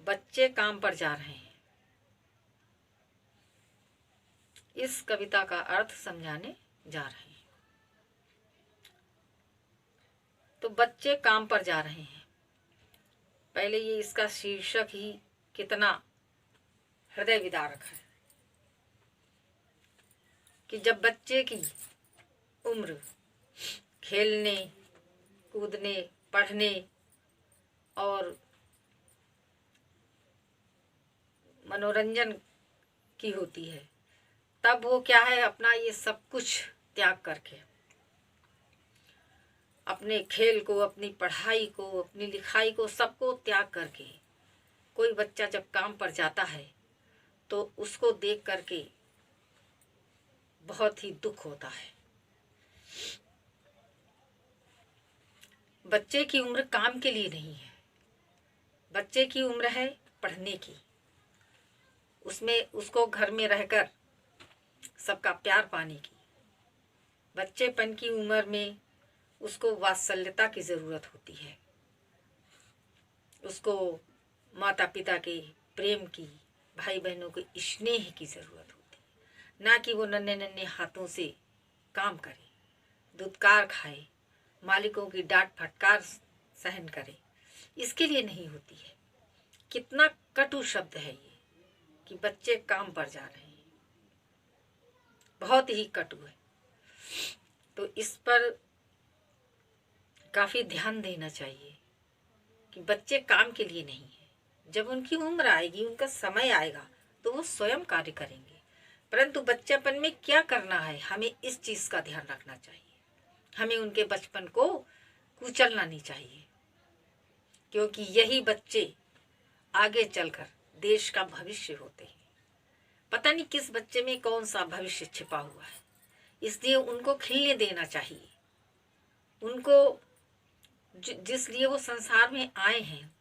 बच्चे काम पर जा रहे हैं। इस कविता का अर्थ समझाने जा रहे हैं। तो बच्चे काम पर जा रहे हैं। पहले ये इसका शीर्षक ही कितना हृदय विदारक है कि जब बच्चे की उम्र खेलने, कूदने, पढ़ने और मनोरंजन की होती है, तब वो क्या है, अपना ये सब कुछ त्याग करके, अपने खेल को, अपनी पढ़ाई को, अपनी लिखाई को, सबको त्याग करके कोई बच्चा जब काम पर जाता है तो उसको देख करके बहुत ही दुख होता है। बच्चे की उम्र काम के लिए नहीं है, बच्चे की उम्र है पढ़ने की। उसमें उसको घर में रहकर सबका प्यार पाने की। बच्चेपन की उम्र में उसको वात्सल्यता की ज़रूरत होती है, उसको माता पिता के प्रेम की, भाई बहनों के स्नेह की ज़रूरत होती है। ना कि वो नन्हे नन्हे हाथों से काम करे, दुत्कार खाए, मालिकों की डांट फटकार सहन करे, इसके लिए नहीं होती है। कितना कटु शब्द है ये कि बच्चे काम पर जा रहे हैं, बहुत ही कटु है। तो इस पर काफ़ी ध्यान देना चाहिए कि बच्चे काम के लिए नहीं है। जब उनकी उम्र आएगी, उनका समय आएगा, तो वो स्वयं कार्य करेंगे। परंतु बच्चेपन में क्या करना है, हमें इस चीज़ का ध्यान रखना चाहिए। हमें उनके बचपन को कुचलना नहीं चाहिए, क्योंकि यही बच्चे आगे चलकर देश का भविष्य होते हैं। पता नहीं किस बच्चे में कौन सा भविष्य छिपा हुआ है, इसलिए उनको खिलने देना चाहिए। उनको जिस लिए वो संसार में आए हैं,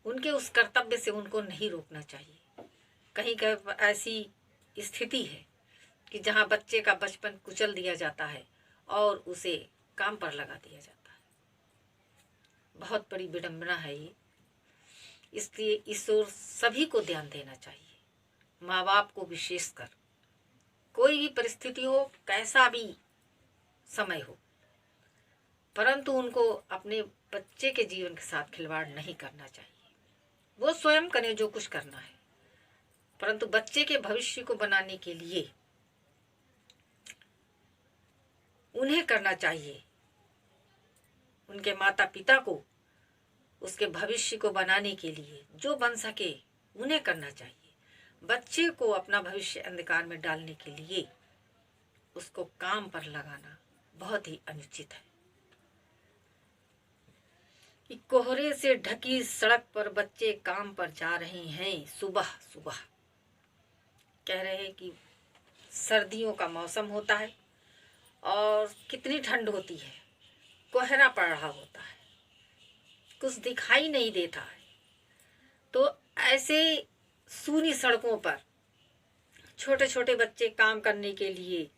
उनके उस कर्तव्य से उनको नहीं रोकना चाहिए। कहीं कहीं ऐसी स्थिति है कि जहाँ बच्चे का बचपन कुचल दिया जाता है और उसे काम पर लगा दिया जाता है। बहुत बड़ी विडंबना है ये। इसलिए इस ओर सभी को ध्यान देना चाहिए, माँ बाप को विशेषकर। कोई भी परिस्थिति हो, कैसा भी समय हो, परंतु उनको अपने बच्चे के जीवन के साथ खिलवाड़ नहीं करना चाहिए। वो स्वयं करें जो कुछ करना है, परंतु बच्चे के भविष्य को बनाने के लिए उन्हें करना चाहिए। उनके माता पिता को उसके भविष्य को बनाने के लिए जो बन सके उन्हें करना चाहिए। बच्चे को अपना भविष्य अंधकार में डालने के लिए उसको काम पर लगाना बहुत ही अनुचित है। कि कोहरे से ढकी सड़क पर बच्चे काम पर जा रहे हैं सुबह सुबह। कह रहे हैं कि सर्दियों का मौसम होता है और कितनी ठंड होती है, कोहरा पड़ रहा होता है, कुछ दिखाई नहीं देता है। तो ऐसे सूनी सड़कों पर छोटे छोटे बच्चे काम करने के लिए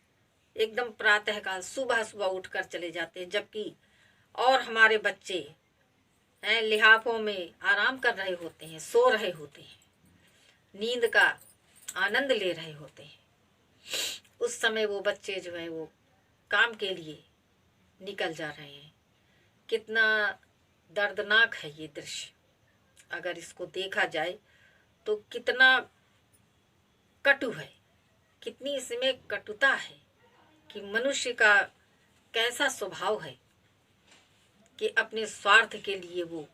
एकदम प्रातःकाल सुबह सुबह उठकर चले जाते हैं, जबकि और हमारे बच्चे लिहाफों में आराम कर रहे होते हैं, सो रहे होते हैं, नींद का आनंद ले रहे होते हैं। उस समय वो बच्चे जो है वो काम के लिए निकल जा रहे हैं। कितना दर्दनाक है ये दृश्य। अगर इसको देखा जाए तो कितना कटु है, कितनी इसमें कटुता है कि मनुष्य का कैसा स्वभाव है कि अपने स्वार्थ के लिए वो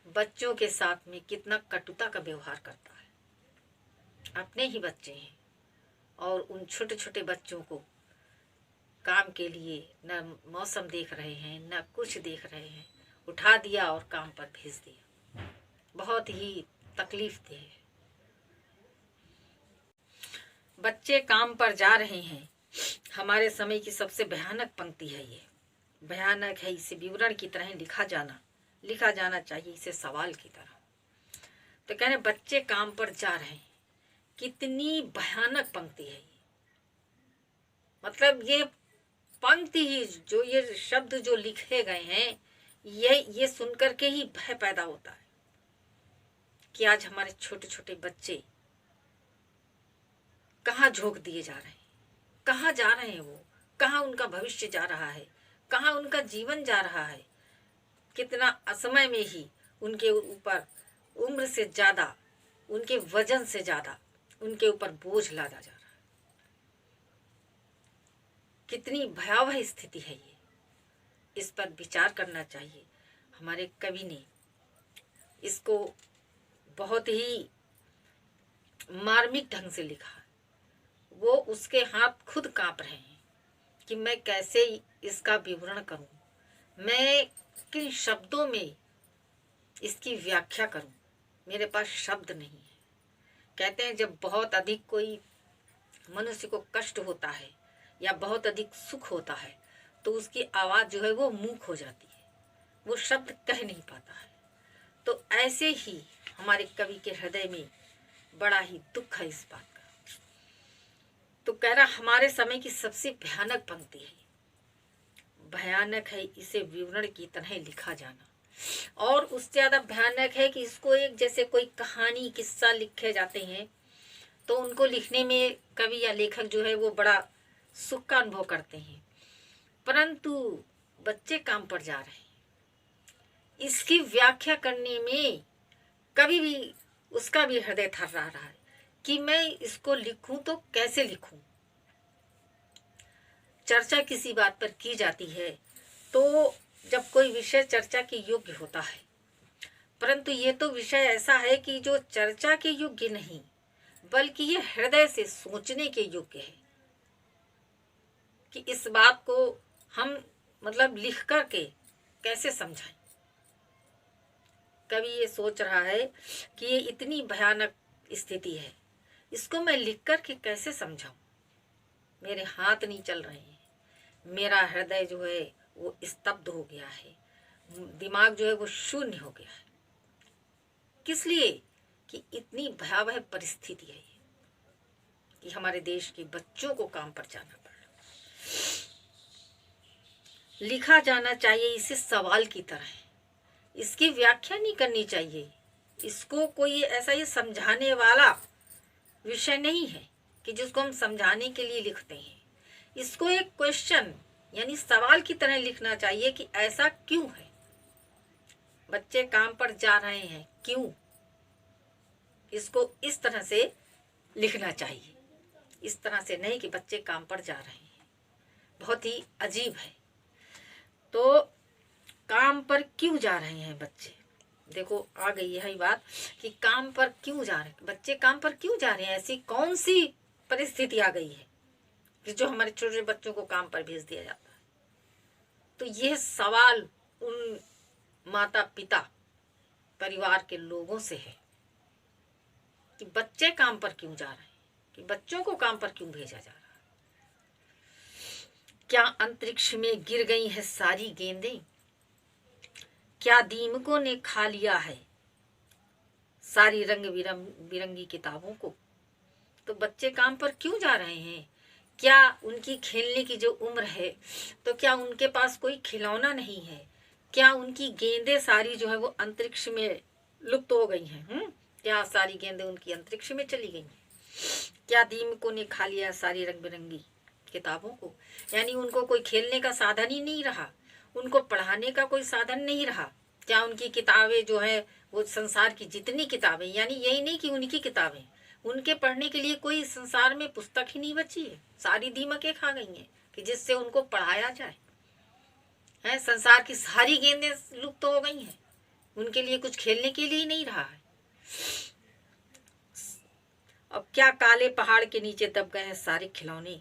बच्चों के साथ में कितना कटुता का व्यवहार करता है। अपने ही बच्चे हैं और उन छोटे छोटे बच्चों को काम के लिए न मौसम देख रहे हैं, न कुछ देख रहे हैं, उठा दिया और काम पर भेज दिया। बहुत ही तकलीफ दे है। बच्चे काम पर जा रहे हैं, हमारे समय की सबसे भयानक पंक्ति है ये। भयानक है, इसे विवरण की तरह लिखा जाना चाहिए, इसे सवाल की तरह। तो कह रहे बच्चे काम पर जा रहे हैं, कितनी भयानक पंक्ति है ये। मतलब ये पंक्ति ही, जो ये शब्द जो लिखे गए हैं, ये सुनकर के ही भय पैदा होता है कि आज हमारे छोटे छोटे बच्चे कहाँ झोंक दिए जा रहे हैं, कहाँ जा रहे हैं, वो कहाँ उनका भविष्य जा रहा है, कहाँ उनका जीवन जा रहा है। कितना असमय में ही उनके ऊपर उम्र से ज़्यादा, उनके वजन से ज़्यादा उनके ऊपर बोझ लादा जा रहा है। कितनी भयावह स्थिति है ये, इस पर विचार करना चाहिए। हमारे कवि ने इसको बहुत ही मार्मिक ढंग से लिखा है। वो उसके हाथ खुद कांप रहे हैं कि मैं कैसे इसका विवरण करूं, मैं किन शब्दों में इसकी व्याख्या करूं, मेरे पास शब्द नहीं है। कहते हैं जब बहुत अधिक कोई मनुष्य को कष्ट होता है या बहुत अधिक सुख होता है तो उसकी आवाज़ जो है वो मूक हो जाती है, वो शब्द कह नहीं पाता है। तो ऐसे ही हमारे कवि के हृदय में बड़ा ही दुख है इस बात का। तो कह रहा हमारे समय की सबसे भयानक पंक्ति है, भयानक है इसे विवरण की तरह लिखा जाना, और उससे ज़्यादा भयानक है कि इसको एक जैसे कोई कहानी किस्सा लिखे जाते हैं तो उनको लिखने में कवि या लेखक जो है वो बड़ा सुख का अनुभव करते हैं, परंतु बच्चे काम पर जा रहे हैं, इसकी व्याख्या करने में कभी भी उसका भी हृदय थर्रा रहा है कि मैं इसको लिखूं तो कैसे लिखूं। चर्चा किसी बात पर की जाती है तो जब कोई विषय चर्चा के योग्य होता है, परंतु ये तो विषय ऐसा है कि जो चर्चा के योग्य नहीं बल्कि ये हृदय से सोचने के योग्य है कि इस बात को हम मतलब लिख कर के कैसे समझाएं। कवि ये सोच रहा है कि ये इतनी भयानक स्थिति है, इसको मैं लिख कर के कैसे समझाऊं, मेरे हाथ नहीं चल रहे हैं, मेरा हृदय जो है वो स्तब्ध हो गया है, दिमाग जो है वो शून्य हो गया है। किस लिए कि इतनी भयावह परिस्थिति है ये कि हमारे देश के बच्चों को काम पर जाना पड़ रहा। लिखा जाना चाहिए इसे सवाल की तरह, इसकी व्याख्या नहीं करनी चाहिए, इसको कोई ऐसा ये समझाने वाला विषय नहीं है कि जिसको हम समझाने के लिए लिखते हैं। इसको एक क्वेश्चन यानी सवाल की तरह लिखना चाहिए कि ऐसा क्यों है, बच्चे काम पर जा रहे हैं क्यों, इसको इस तरह से लिखना चाहिए, इस तरह से नहीं कि बच्चे काम पर जा रहे हैं। बहुत ही अजीब है। तो काम पर क्यों जा रहे हैं बच्चे, देखो आ गई यही बात कि काम पर क्यों जा रहे हैं बच्चे, काम पर क्यों जा रहे हैं, ऐसी कौन सी परिस्थिति आ गई है कि जो हमारे छोटे बच्चों को काम पर भेज दिया जाता है। तो यह सवाल उन माता पिता परिवार के लोगों से है कि बच्चे काम पर क्यों जा रहे हैं, कि बच्चों को काम पर क्यों भेजा जा रहा है। क्या अंतरिक्ष में गिर गई है सारी गेंदें, क्या दीमकों ने खा लिया है सारी रंग बिरंगी किताबों को। तो बच्चे काम पर क्यों जा रहे हैं, क्या उनकी खेलने की जो उम्र है तो क्या उनके पास कोई खिलौना नहीं है, क्या उनकी गेंदें सारी जो है वो अंतरिक्ष में लुप्त हो गई हैं, क्या सारी गेंदें उनकी अंतरिक्ष में चली गई हैं, क्या दीमकों ने खा लिया सारी रंग बिरंगी किताबों को, यानी उनको कोई खेलने का साधन ही नहीं रहा, उनको पढ़ाने का कोई साधन नहीं रहा। क्या उनकी किताबें जो है वो संसार की जितनी किताबें, यानी यही नहीं कि उनकी किताबें, उनके पढ़ने के लिए कोई संसार में पुस्तक ही नहीं बची है, सारी दीमकें खा गई हैं कि जिससे उनको पढ़ाया जाए। है संसार की सारी गेंदें लुप्त हो गई हैं, उनके लिए कुछ खेलने के लिए नहीं रहा है। अब क्या काले पहाड़ के नीचे दब गए हैं सारे खिलौने,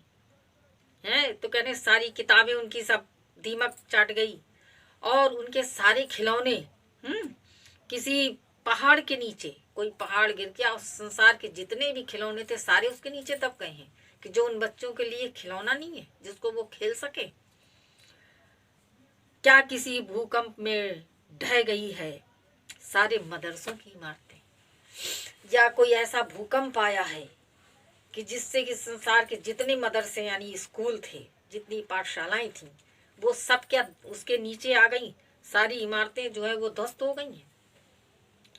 हैं तो कहने सारी किताबें उनकी सब दीमक चाट गई और उनके सारे खिलौने किसी पहाड़ के नीचे, कोई पहाड़ गिर गया और संसार के जितने भी खिलौने थे सारे उसके नीचे दब गए हैं कि जो उन बच्चों के लिए खिलौना नहीं है जिसको वो खेल सके। क्या किसी भूकंप में ढह गई है सारे मदरसों की इमारतें, या कोई ऐसा भूकंप आया है कि जिससे कि संसार के जितने मदरसे यानी स्कूल थे, जितनी पाठशालाएं थीं, वो सब क्या उसके नीचे आ गई, सारी इमारतें जो है वो ध्वस्त हो गई हैं।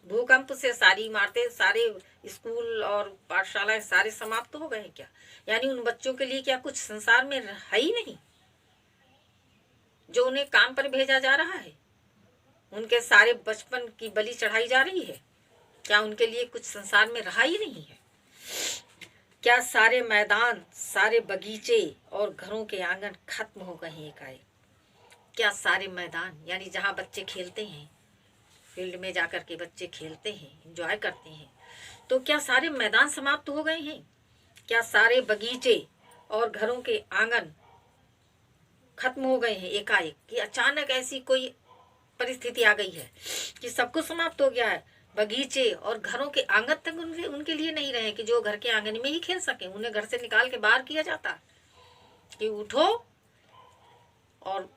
भूकंप से सारी इमारतें, सारे स्कूल और पाठशालाएं सारे समाप्त हो गए क्या? यानी उन बच्चों के लिए क्या कुछ संसार में है ही नहीं जो उन्हें काम पर भेजा जा रहा है? उनके सारे बचपन की बलि चढ़ाई जा रही है? क्या उनके लिए कुछ संसार में रहा ही नहीं है? क्या सारे मैदान, सारे बगीचे और घरों के आंगन खत्म हो गए हैं एकाएक? क्या सारे मैदान, यानी जहाँ बच्चे खेलते हैं, फील्ड में जाकर के बच्चे खेलते हैं, एंजॉय करते हैं, तो क्या सारे मैदान समाप्त हो गए हैं? क्या सारे बगीचे और घरों के आंगन खत्म हो गए हैं एकाएक? कि अचानक ऐसी कोई परिस्थिति आ गई है कि सब कुछ समाप्त हो गया है? बगीचे और घरों के आंगन तक उनके लिए नहीं रहे कि जो घर के आंगन में ही खेल सके। उन्हें घर से निकाल के बाहर किया जाता कि उठो और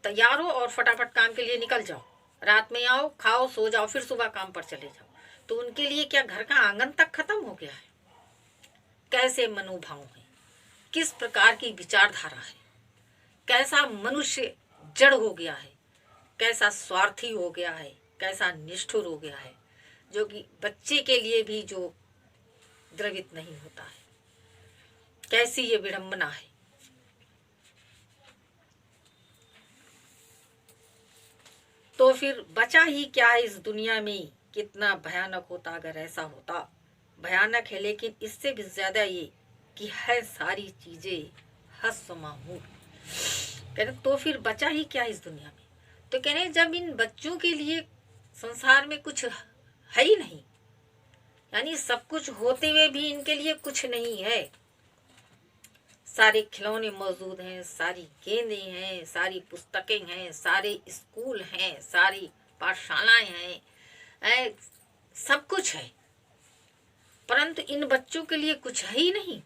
तैयार हो और फटाफट काम के लिए निकल जाओ, रात में आओ, खाओ, सो जाओ, फिर सुबह काम पर चले जाओ। तो उनके लिए क्या घर का आंगन तक खत्म हो गया है? कैसे मनोभाव है, किस प्रकार की विचारधारा है, कैसा मनुष्य जड़ हो गया है, कैसा स्वार्थी हो गया है, कैसा निष्ठुर हो गया है, जो कि बच्चे के लिए भी जो द्रवित नहीं होता है। कैसी ये विडंबना है। तो फिर बचा ही क्या है इस दुनिया में? कितना भयानक होता अगर ऐसा होता। भयानक है, लेकिन इससे भी ज्यादा ये कि है सारी चीजें हस्समाहूर। कह रहे तो फिर बचा ही क्या इस दुनिया में? तो कह रहे जब इन बच्चों के लिए संसार में कुछ है ही नहीं, यानी सब कुछ होते हुए भी इनके लिए कुछ नहीं है। सारे खिलौने मौजूद हैं, सारी गेंदें हैं, सारी पुस्तकें हैं, सारे स्कूल हैं, सारी पाठशालाएं हैं, सब कुछ है, परंतु इन बच्चों के लिए कुछ है ही नहीं।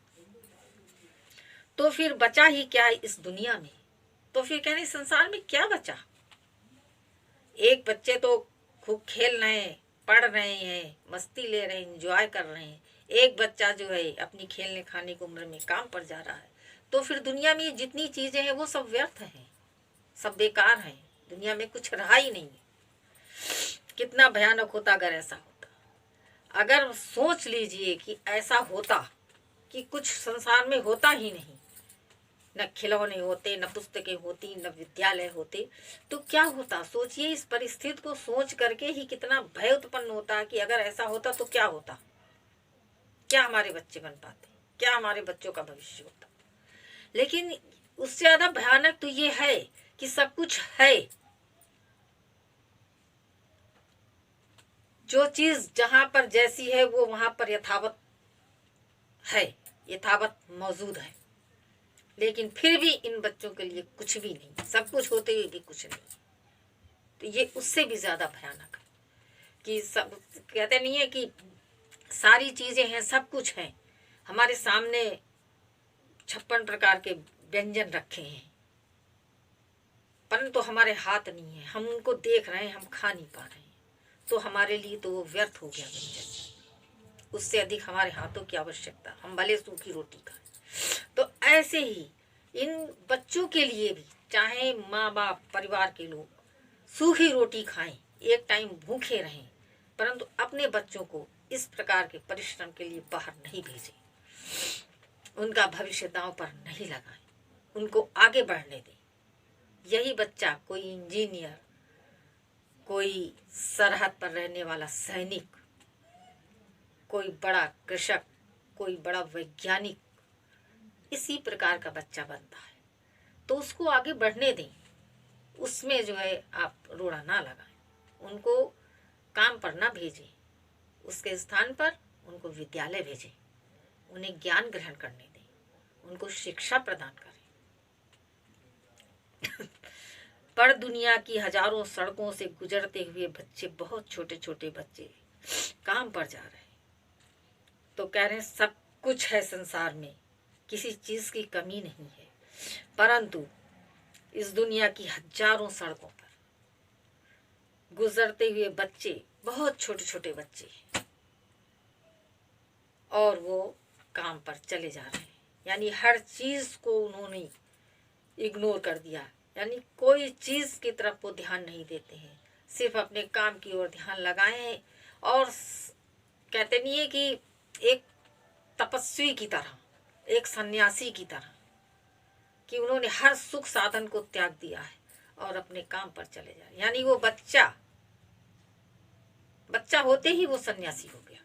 तो फिर बचा ही क्या है इस दुनिया में? तो फिर कहने संसार में क्या बचा? एक बच्चे तो खूब खेल रहे हैं, पढ़ रहे हैं, मस्ती ले रहे हैं, एंजॉय कर रहे हैं। एक बच्चा जो है अपनी खेलने खाने की उम्र में काम पर जा रहा है। तो फिर दुनिया में जितनी चीजें हैं वो सब व्यर्थ हैं, सब बेकार हैं, दुनिया में कुछ रहा ही नहीं है। कितना भयानक होता अगर ऐसा होता। अगर सोच लीजिए कि ऐसा होता कि कुछ संसार में होता ही नहीं, न खिलौने होते, न पुस्तकें होती, न विद्यालय होते, तो क्या होता? सोचिए, इस परिस्थिति को सोच करके ही कितना भय उत्पन्न होता कि अगर ऐसा होता तो क्या होता, क्या हमारे बच्चे बन पाते, क्या हमारे बच्चों का भविष्य होता। लेकिन उससे ज्यादा भयानक तो ये है कि सब कुछ है, जो चीज जहां पर जैसी है वो वहां पर यथावत है, यथावत मौजूद है, लेकिन फिर भी इन बच्चों के लिए कुछ भी नहीं, सब कुछ होते हुए भी कुछ नहीं। तो ये उससे भी ज्यादा भयानक है कि सब कहते नहीं है कि सारी चीजें हैं, सब कुछ है हमारे सामने, 56 प्रकार के व्यंजन रखे हैं, परंतु हमारे हाथ नहीं है, हम उनको देख रहे हैं, हम खा नहीं पा रहे हैं, तो हमारे लिए तो वो व्यर्थ हो गया व्यंजन। उससे अधिक हमारे हाथों की आवश्यकता, हम भले सूखी रोटी खाएं। तो ऐसे ही इन बच्चों के लिए भी, चाहे माँ बाप परिवार के लोग सूखी रोटी खाएं, एक टाइम भूखे रहें, परंतु अपने बच्चों को इस प्रकार के परिश्रम के लिए बाहर नहीं भेजें, उनका भविष्य दांव पर नहीं लगाएं, उनको आगे बढ़ने दें। यही बच्चा कोई इंजीनियर, कोई सरहद पर रहने वाला सैनिक, कोई बड़ा कृषक, कोई बड़ा वैज्ञानिक, इसी प्रकार का बच्चा बनता है। तो उसको आगे बढ़ने दें, उसमें जो है आप रोड़ा ना लगाएं, उनको काम पर ना भेजें, उसके स्थान पर उनको विद्यालय भेजें, उन्हें ज्ञान ग्रहण करने दें, उनको शिक्षा प्रदान करें। पर दुनिया की हजारों सड़कों से गुजरते हुए बच्चे, बहुत छोटे छोटे बच्चे काम पर जा रहे हैं। तो कह रहे हैं सब कुछ है संसार में, किसी चीज की कमी नहीं है, परंतु इस दुनिया की हजारों सड़कों पर गुजरते हुए बच्चे, बहुत छोटे छोटे बच्चे हैं, और वो काम पर चले जा रहे हैं। यानी हर चीज को उन्होंने इग्नोर कर दिया, यानी कोई चीज की तरफ वो ध्यान नहीं देते हैं, सिर्फ अपने काम की ओर ध्यान लगाएं और कहते नहीं है कि एक तपस्वी की तरह, एक सन्यासी की तरह, कि उन्होंने हर सुख साधन को त्याग दिया है और अपने काम पर चले जा रहे। यानी वो बच्चा होते ही वो सन्यासी हो गया।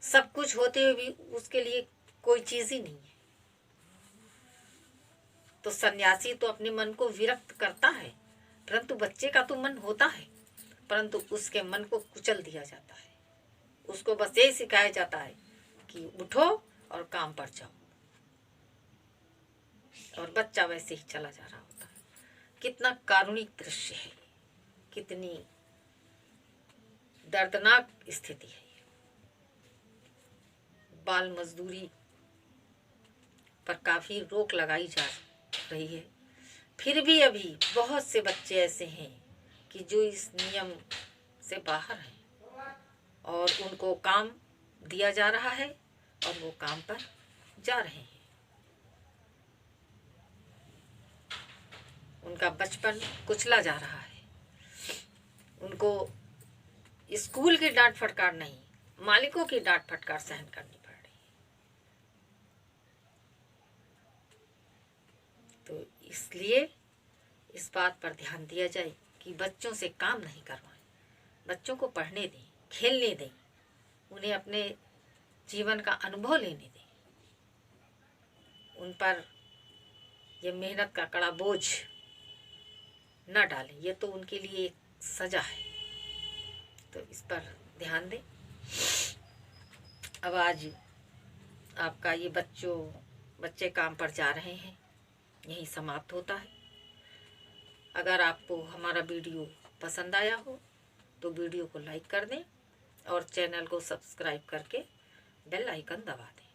सब कुछ होते हुए भी उसके लिए कोई चीज ही नहीं है। तो सन्यासी तो अपने मन को विरक्त करता है, परंतु बच्चे का तो मन होता है, परंतु उसके मन को कुचल दिया जाता है। उसको बस यही सिखाया जाता है कि उठो और काम पर जाओ, और बच्चा वैसे ही चला जा रहा होता है। कितना कारुणिक दृश्य है, कितनी दर्दनाक स्थिति है। बाल मजदूरी पर काफी रोक लगाई जा रही है, फिर भी अभी बहुत से बच्चे ऐसे हैं कि जो इस नियम से बाहर हैं और उनको काम दिया जा रहा है और वो काम पर जा रहे हैं। उनका बचपन कुचला जा रहा है। उनको स्कूल की डांट फटकार नहीं, मालिकों की डांट फटकार सहन करनी पड़ रही है। तो इसलिए इस बात पर ध्यान दिया जाए कि बच्चों से काम नहीं करवाएं, बच्चों को पढ़ने दें, खेलने दें, उन्हें अपने जीवन का अनुभव लेने दें। उन पर ये मेहनत का कड़ा बोझ न डालें, ये तो उनके लिए एक सजा है। तो इस पर ध्यान दें। अब आज आपका ये बच्चे काम पर जा रहे हैं, यही समाप्त होता है। अगर आपको हमारा वीडियो पसंद आया हो तो वीडियो को लाइक कर दें और चैनल को सब्सक्राइब करके बेल आइकन दबा दें।